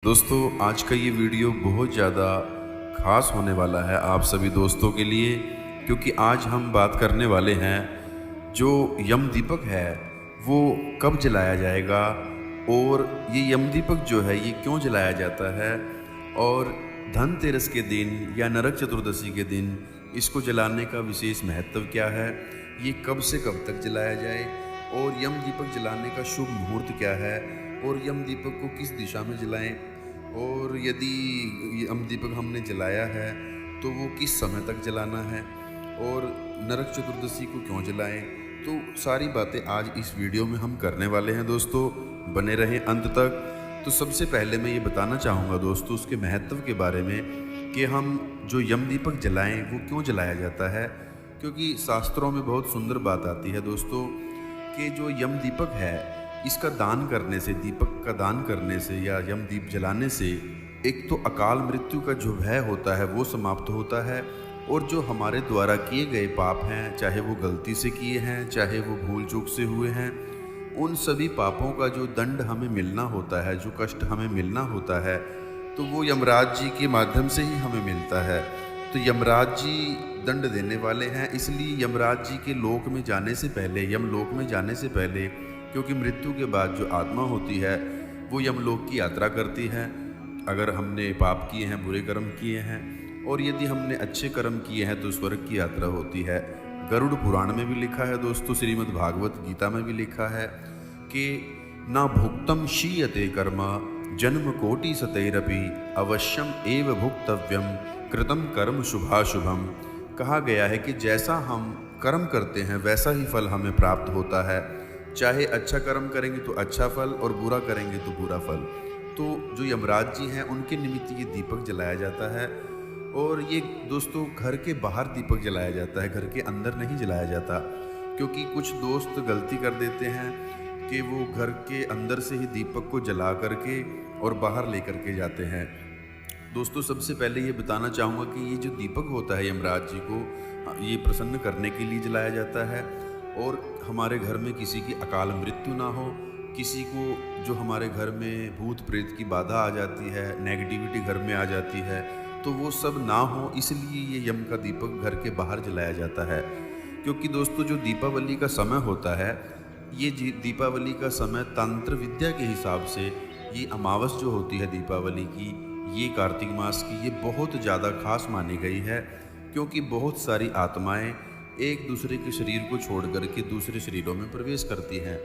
दोस्तों आज का ये वीडियो बहुत ज़्यादा ख़ास होने वाला है आप सभी दोस्तों के लिए, क्योंकि आज हम बात करने वाले हैं जो यम दीपक है वो कब जलाया जाएगा और ये यम दीपक जो है ये क्यों जलाया जाता है, और धनतेरस के दिन या नरक चतुर्दशी के दिन इसको जलाने का विशेष महत्व क्या है, ये कब से कब तक जलाया जाए, और यम दीपक जलाने का शुभ मुहूर्त क्या है, और यम दीपक को किस दिशा में जलाएं, और यदि यम दीपक हमने जलाया है तो वो किस समय तक जलाना है, और नरक चतुर्दशी को क्यों जलाएं। तो सारी बातें आज इस वीडियो में हम करने वाले हैं दोस्तों, बने रहें अंत तक। तो सबसे पहले मैं ये बताना चाहूँगा दोस्तों उसके महत्व के बारे में कि हम जो यम दीपक जलाएं वो क्यों जलाया जाता है, क्योंकि शास्त्रों में बहुत सुंदर बात आती है दोस्तों कि जो यम दीपक है इसका दान करने से, दीपक का दान करने से या यम दीप जलाने से एक तो अकाल मृत्यु का जो भय होता है वो समाप्त होता है, और जो हमारे द्वारा किए गए पाप हैं, चाहे वो गलती से किए हैं चाहे वो भूल चूक से हुए हैं, उन सभी पापों का जो दंड हमें मिलना होता है, जो कष्ट हमें मिलना होता है, तो वो यमराज जी के माध्यम से ही हमें मिलता है। तो यमराज जी दंड देने वाले हैं, इसलिए यमराज जी के लोक में जाने से पहले, यमलोक में जाने से पहले, क्योंकि मृत्यु के बाद जो आत्मा होती है वो यमलोक की यात्रा करती है अगर हमने पाप किए हैं, बुरे कर्म किए हैं, और यदि हमने अच्छे कर्म किए हैं तो स्वर्ग की यात्रा होती है। गरुड़ पुराण में भी लिखा है दोस्तों, श्रीमद् भागवत गीता में भी लिखा है कि ना भुक्तम शीयते कर्म जन्म कोटि सतैरपि अवश्यम एव भुक्तव्यम कृतम कर्म शुभाशुभम। कहा गया है कि जैसा हम कर्म करते हैं वैसा ही फल हमें प्राप्त होता है, चाहे अच्छा कर्म करेंगे तो अच्छा फल और बुरा करेंगे तो बुरा फल। तो जो यमराज जी हैं उनके निमित्त ये दीपक जलाया जाता है, और ये दोस्तों घर के बाहर दीपक जलाया जाता है, घर के अंदर नहीं जलाया जाता, क्योंकि कुछ दोस्त गलती कर देते हैं कि वो घर के अंदर से ही दीपक को जला करके और बाहर लेकर के जाते हैं। दोस्तों सबसे पहले ये बताना चाहूँगा कि ये जो दीपक होता है यमराज जी को ये प्रसन्न करने के लिए जलाया जाता है, और हमारे घर में किसी की अकाल मृत्यु ना हो, किसी को जो हमारे घर में भूत प्रेत की बाधा आ जाती है, नेगेटिविटी घर में आ जाती है, तो वो सब ना हो, इसलिए ये यम का दीपक घर के बाहर जलाया जाता है। क्योंकि दोस्तों जो दीपावली का समय होता है, ये दीपावली का समय तंत्र विद्या के हिसाब से, ये अमावस जो होती है दीपावली की, ये कार्तिक मास की, ये बहुत ज़्यादा खास मानी गई है, क्योंकि बहुत सारी आत्माएं एक दूसरे के शरीर को छोड़ करके दूसरे शरीरों में प्रवेश करती हैं,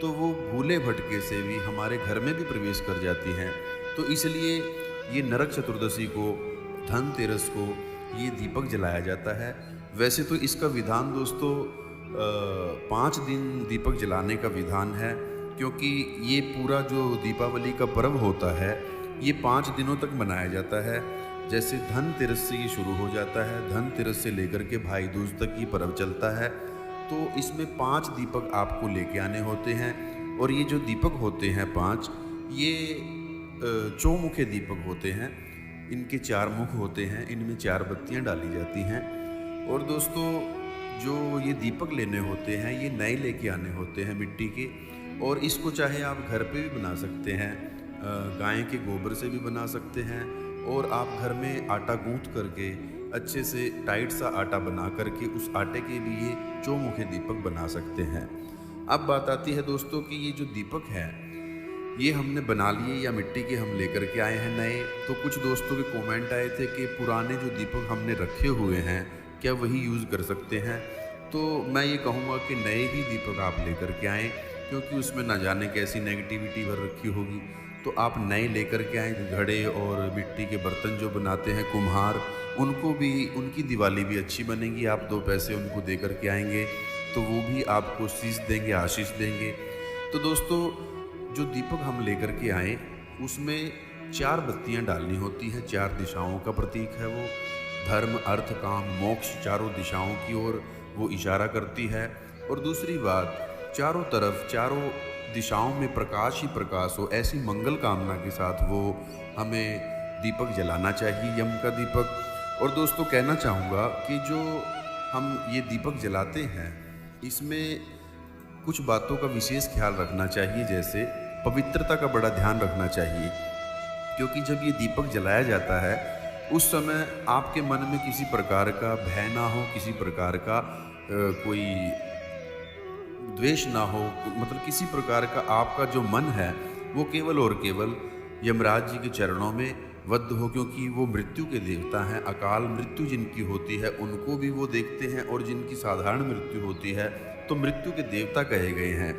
तो वो भूले भटके से भी हमारे घर में भी प्रवेश कर जाती हैं। तो इसलिए ये नरक चतुर्दशी को, धनतेरस को ये दीपक जलाया जाता है। वैसे तो इसका विधान दोस्तों 5 दिन दीपक जलाने का विधान है, क्योंकि ये पूरा जो दीपावली का पर्व होता है ये 5 दिनों तक मनाया जाता है। जैसे धनतेरस से ये शुरू हो जाता है, धनतेरस से लेकर के भाई दूज तक ये पर्व चलता है। तो इसमें 5 दीपक आपको लेके आने होते हैं, और ये जो दीपक होते हैं 5, ये चौमुखे दीपक होते हैं, इनके 4 मुख होते हैं, इनमें 4 बत्तियां डाली जाती हैं। और दोस्तों जो ये दीपक लेने होते हैं ये नए लेके आने होते हैं मिट्टी के, और इसको चाहे आप घर पे भी बना सकते हैं, गाय के गोबर से भी बना सकते हैं, और आप घर में आटा गूंथ करके अच्छे से टाइट सा आटा बना करके उस आटे के भी ये चौमुखे दीपक बना सकते हैं। अब बात आती है दोस्तों कि ये जो दीपक है ये हमने बना लिए या मिट्टी के हम लेकर के आए हैं नए। तो कुछ दोस्तों के कमेंट आए थे कि पुराने जो दीपक हमने रखे हुए हैं क्या वही यूज़ कर सकते हैं। तो मैं ये कहूँगा कि नए ही दीपक आप लेकर के आएँ, क्योंकि उसमें ना जाने कैसी नेगेटिविटी भर रखी होगी। तो आप नए लेकर के आएँ। घड़े और मिट्टी के बर्तन जो बनाते हैं कुम्हार, उनको भी, उनकी दिवाली भी अच्छी बनेगी। आप 2 पैसे उनको दे कर के आएंगे तो वो भी आपको शीश देंगे, आशीष देंगे। तो दोस्तों जो दीपक हम लेकर के आए उसमें 4 बत्तियां डालनी होती हैं, 4 दिशाओं का प्रतीक है वो। धर्म, अर्थ, काम, मोक्ष, चारों दिशाओं की ओर वो इशारा करती है। और दूसरी बात, चारों तरफ, चारों दिशाओं में प्रकाश ही प्रकाश हो, ऐसी मंगल कामना के साथ वो हमें दीपक जलाना चाहिए, यम का दीपक। और दोस्तों कहना चाहूँगा कि जो हम ये दीपक जलाते हैं इसमें कुछ बातों का विशेष ख्याल रखना चाहिए, जैसे पवित्रता का बड़ा ध्यान रखना चाहिए। क्योंकि जब ये दीपक जलाया जाता है उस समय आपके मन में किसी प्रकार का भय ना हो, किसी प्रकार का कोई द्वेष ना हो, मतलब किसी प्रकार का आपका जो मन है वो केवल और केवल यमराज जी के चरणों में बद्ध हो, क्योंकि वो मृत्यु के देवता हैं। अकाल मृत्यु जिनकी होती है उनको भी वो देखते हैं, और जिनकी साधारण मृत्यु होती है तो मृत्यु के देवता कहे गए हैं।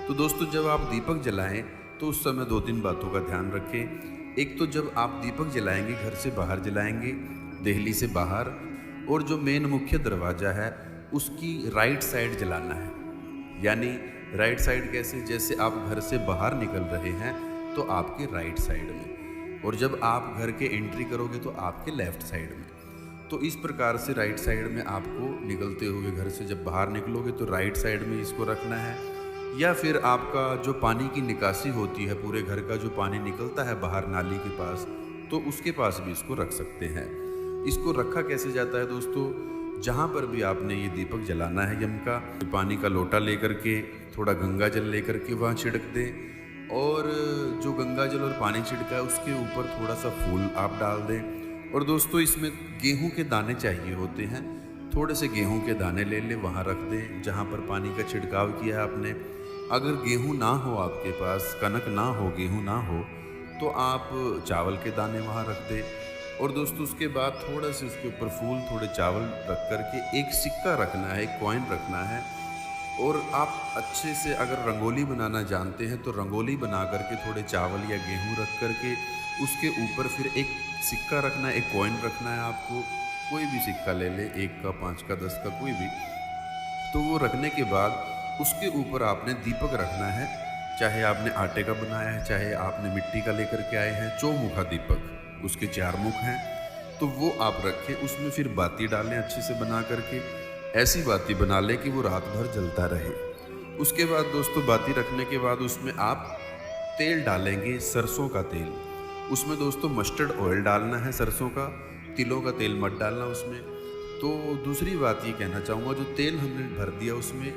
तो दोस्तों, जब आप दीपक जलाएं तो उस समय 2-3 बातों का ध्यान रखें। एक तो जब आप दीपक जलाएंगे घर से बाहर जलाएंगे, देहली से बाहर, और जो मेन मुख्य दरवाज़ा है उसकी राइट साइड जलाना है। यानी राइट साइड कैसे? जैसे आप घर से बाहर निकल रहे हैं तो आपके राइट साइड में, और जब आप घर के एंट्री करोगे तो आपके लेफ़्ट साइड में। तो इस प्रकार से राइट साइड में आपको निकलते हुए घर से जब बाहर निकलोगे तो राइट साइड में इसको रखना है। या फिर आपका जो पानी की निकासी होती है, पूरे घर का जो पानी निकलता है बाहर नाली के पास, तो उसके पास भी इसको रख सकते हैं। इसको रखा कैसे जाता है दोस्तों? जहाँ पर भी आपने ये दीपक जलाना है यम का, पानी का लोटा लेकर के, थोड़ा गंगा जल लेकर के वहाँ छिड़क दें, और जो गंगा जल और पानी छिड़का है उसके ऊपर थोड़ा सा फूल आप डाल दें। और दोस्तों, इसमें गेहूं के दाने चाहिए होते हैं, थोड़े से गेहूं के दाने ले लें, वहाँ रख दें जहाँ पर पानी का छिड़काव किया है आपने। अगर गेहूं ना हो आपके पास, कनक ना हो, गेहूं ना हो, तो आप चावल के दाने वहाँ रख दें। और दोस्तों, उसके बाद थोड़ा से उसके ऊपर फूल, थोड़े चावल रख कर के एक सिक्का रखना है, एक कॉइन रखना है। और आप अच्छे से अगर रंगोली बनाना जानते हैं तो रंगोली बना करके थोड़े चावल या गेहूं रख करके उसके ऊपर फिर एक सिक्का रखना है, एक कॉइन रखना है। आपको कोई भी सिक्का ले ले, 1 का, 5 का, 10 का, कोई भी। तो वो रखने के बाद उसके ऊपर आपने दीपक रखना है, चाहे आपने आटे का बनाया है, चाहे आपने मिट्टी का लेकर के आए हैं। चौमुखा दीपक, उसके 4 मुख हैं, तो वो आप रखें। उसमें फिर बाती डालें अच्छे से बना करके, ऐसी बाती बना लें कि वो रात भर जलता रहे। उसके बाद दोस्तों, बाती रखने के बाद उसमें आप तेल डालेंगे, सरसों का तेल। उसमें दोस्तों मस्टर्ड ऑयल डालना है, सरसों का, तिलों का तेल मत डालना उसमें। तो दूसरी बात ये कहना चाहूँगा, जो तेल हमने भर दिया उसमें,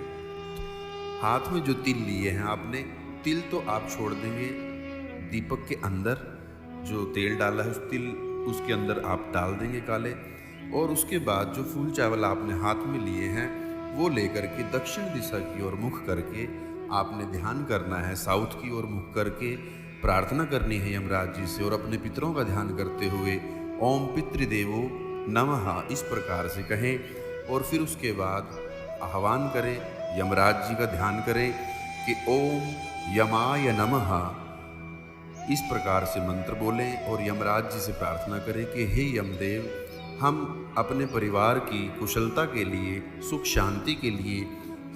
हाथ में जो तिल लिए हैं आपने, तिल तो आप छोड़ देंगे दीपक के अंदर। जो तेल डाला है उस तिल उसके अंदर आप डाल देंगे काले। और उसके बाद जो फूल चावल आपने हाथ में लिए हैं वो लेकर के दक्षिण दिशा की ओर मुख करके आपने ध्यान करना है, साउथ की ओर मुख करके प्रार्थना करनी है यमराज जी से। और अपने पितरों का ध्यान करते हुए ओम पितृदेवो नमः इस प्रकार से कहें। और फिर उसके बाद आह्वान करें, यमराज जी का ध्यान करें कि ओम यमाय नमः, इस प्रकार से मंत्र बोलें और यमराज जी से प्रार्थना करें कि हे यमदेव, हम अपने परिवार की कुशलता के लिए, सुख शांति के लिए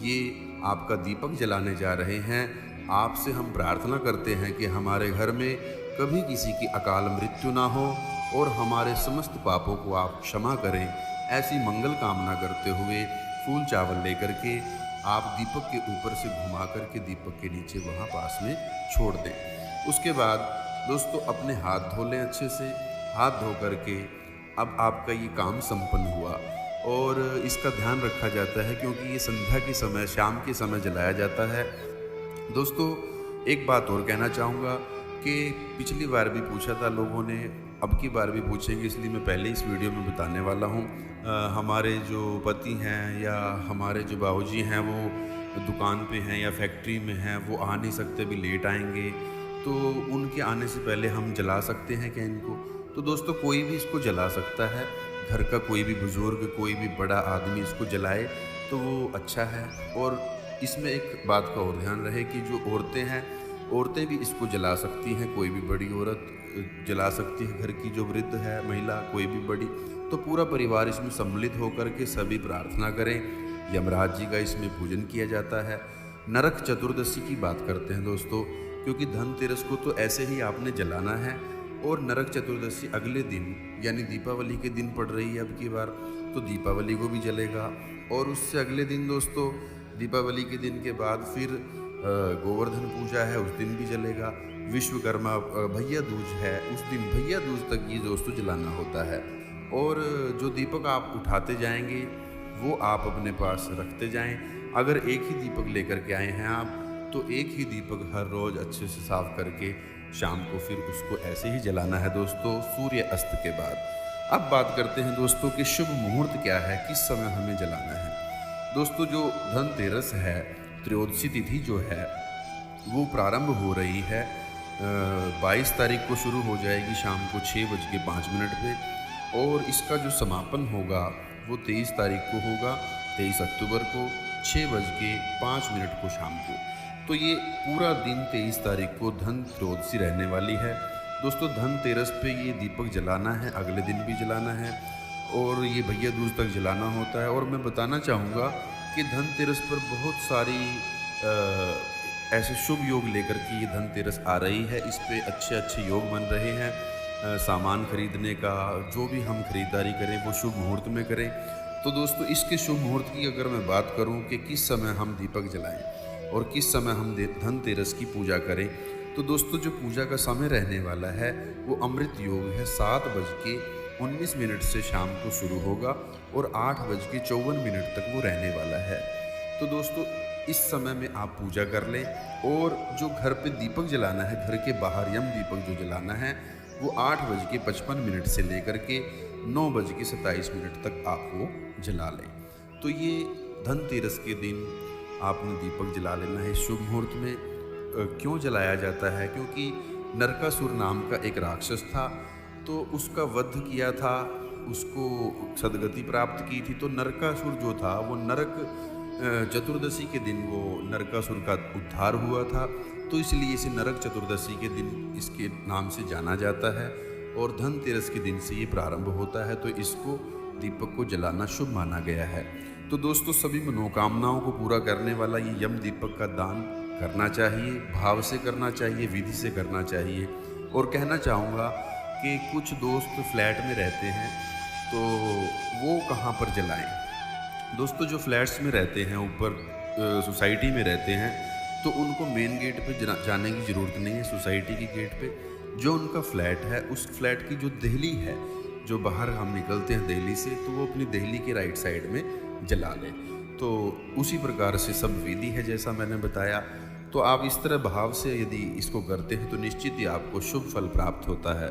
ये आपका दीपक जलाने जा रहे हैं। आपसे हम प्रार्थना करते हैं कि हमारे घर में कभी किसी की अकाल मृत्यु ना हो और हमारे समस्त पापों को आप क्षमा करें। ऐसी मंगल कामना करते हुए फूल चावल लेकर के आप दीपक के ऊपर से घुमा करके दीपक के नीचे वहाँ पास में छोड़ दें। उसके बाद दोस्तों अपने हाथ धो लें अच्छे से। हाथ धो करके अब आपका ये काम संपन्न हुआ। और इसका ध्यान रखा जाता है क्योंकि ये संध्या के समय, शाम के समय जलाया जाता है। दोस्तों एक बात और कहना चाहूँगा कि पिछली बार भी पूछा था लोगों ने, अब की बार भी पूछेंगे, इसलिए मैं पहले इस वीडियो में बताने वाला हूँ। हमारे जो पति हैं या हमारे जो बाबूजी हैं वो दुकान पे हैं या फैक्ट्री में हैं, वो आ नहीं सकते, भी लेट आएंगे, तो उनके आने से पहले हम जला सकते हैं क्या इनको? तो दोस्तों कोई भी इसको जला सकता है, घर का कोई भी बुज़ुर्ग, कोई भी बड़ा आदमी इसको जलाए तो वो अच्छा है। और इसमें एक बात का और ध्यान रहे कि जो औरतें हैं, औरतें भी इसको जला सकती हैं, कोई भी बड़ी औरत जला सकती है, घर की जो वृद्ध है महिला, कोई भी बड़ी, तो पूरा परिवार इसमें सम्मिलित होकर के सभी प्रार्थना करें। यमराज जी का इसमें पूजन किया जाता है। नरक चतुर्दशी की बात करते हैं दोस्तों, क्योंकि धनतेरस को तो ऐसे ही आपने जलाना है और नरक चतुर्दशी अगले दिन यानी दीपावली के दिन पड़ रही है अब की बार, तो दीपावली को भी जलेगा। और उससे अगले दिन दोस्तों दीपावली के दिन के बाद फिर गोवर्धन पूजा है, उस दिन भी जलेगा। विश्वकर्मा भैया दूज है, उस दिन भैया दूज तक ये दोस्तों जलाना होता है। और जो दीपक आप उठाते जाएंगे वो आप अपने पास रखते जाएं। अगर एक ही दीपक लेकर के आए हैं आप, तो एक ही दीपक हर रोज़ अच्छे से साफ करके शाम को फिर उसको ऐसे ही जलाना है दोस्तों, सूर्य अस्त के बाद। अब बात करते हैं दोस्तों कि शुभ मुहूर्त क्या है, किस समय हमें जलाना है। दोस्तों जो धनतेरस है, त्रयोदशी तिथि जो है वो प्रारंभ हो रही है 22 तारीख को शुरू हो जाएगी शाम को 6:05 पे, और इसका जो समापन होगा वो 23 तारीख को होगा, 23 अक्टूबर को 6:05 को शाम को। तो ये पूरा दिन 23 तारीख को धन त्रयोदशी रहने वाली है दोस्तों। धनतेरस पे ये दीपक जलाना है, अगले दिन भी जलाना है, और ये भैया दूज तक जलाना होता है। और मैं बताना चाहूँगा कि धनतेरस पर बहुत सारी ऐसे शुभ योग लेकर के ये धनतेरस आ रही है। इस पे अच्छे अच्छे योग बन रहे हैं। सामान खरीदने का, जो भी हम खरीदारी करें वो शुभ मुहूर्त में करें। तो दोस्तों इसके शुभ मुहूर्त की अगर मैं बात करूं कि किस समय हम दीपक जलाएं और किस समय हम धनतेरस की पूजा करें, तो दोस्तों जो पूजा का समय रहने वाला है वो अमृत योग है। 7:19 से शाम को शुरू होगा और 8:54 तक वो रहने वाला है। तो दोस्तों इस समय में आप पूजा कर लें, और जो घर पे दीपक जलाना है, घर के बाहर यम दीपक जो जलाना है वो 8:55 से लेकर के 9:27 तक आप वो जला लें। तो ये धनतेरस के दिन आपने दीपक जला लेना है शुभ मुहूर्त में। क्यों जलाया जाता है? क्योंकि नरकासुर नाम का एक राक्षस था, तो उसका वध किया था, उसको सदगति प्राप्त की थी। तो नरकासुर जो था वो नरक चतुर्दशी के दिन वो नरकासुर का उद्धार हुआ था, तो इसलिए इसे नरक चतुर्दशी के दिन इसके नाम से जाना जाता है, और धनतेरस के दिन से ये प्रारंभ होता है। तो इसको दीपक को जलाना शुभ माना गया है। तो दोस्तों सभी मनोकामनाओं को पूरा करने वाला ये यम दीपक का दान करना चाहिए, भाव से करना चाहिए, विधि से करना चाहिए। और कहना चाहूँगा कि कुछ दोस्त फ्लैट में रहते हैं, तो वो कहाँ पर जलाएं? दोस्तों जो फ्लैट्स में रहते हैं, ऊपर सोसाइटी में रहते हैं, तो उनको मेन गेट पे जाने की ज़रूरत नहीं है। सोसाइटी के गेट पे जो उनका फ्लैट है, उस फ्लैट की जो देहली है, जो बाहर हम निकलते हैं देहली से, तो वो अपनी देहली के राइट साइड में जला लें। तो उसी प्रकार से सब विधि है जैसा मैंने बताया। तो आप इस तरह भाव से यदि इसको करते हैं तो निश्चित ही आपको शुभ फल प्राप्त होता है।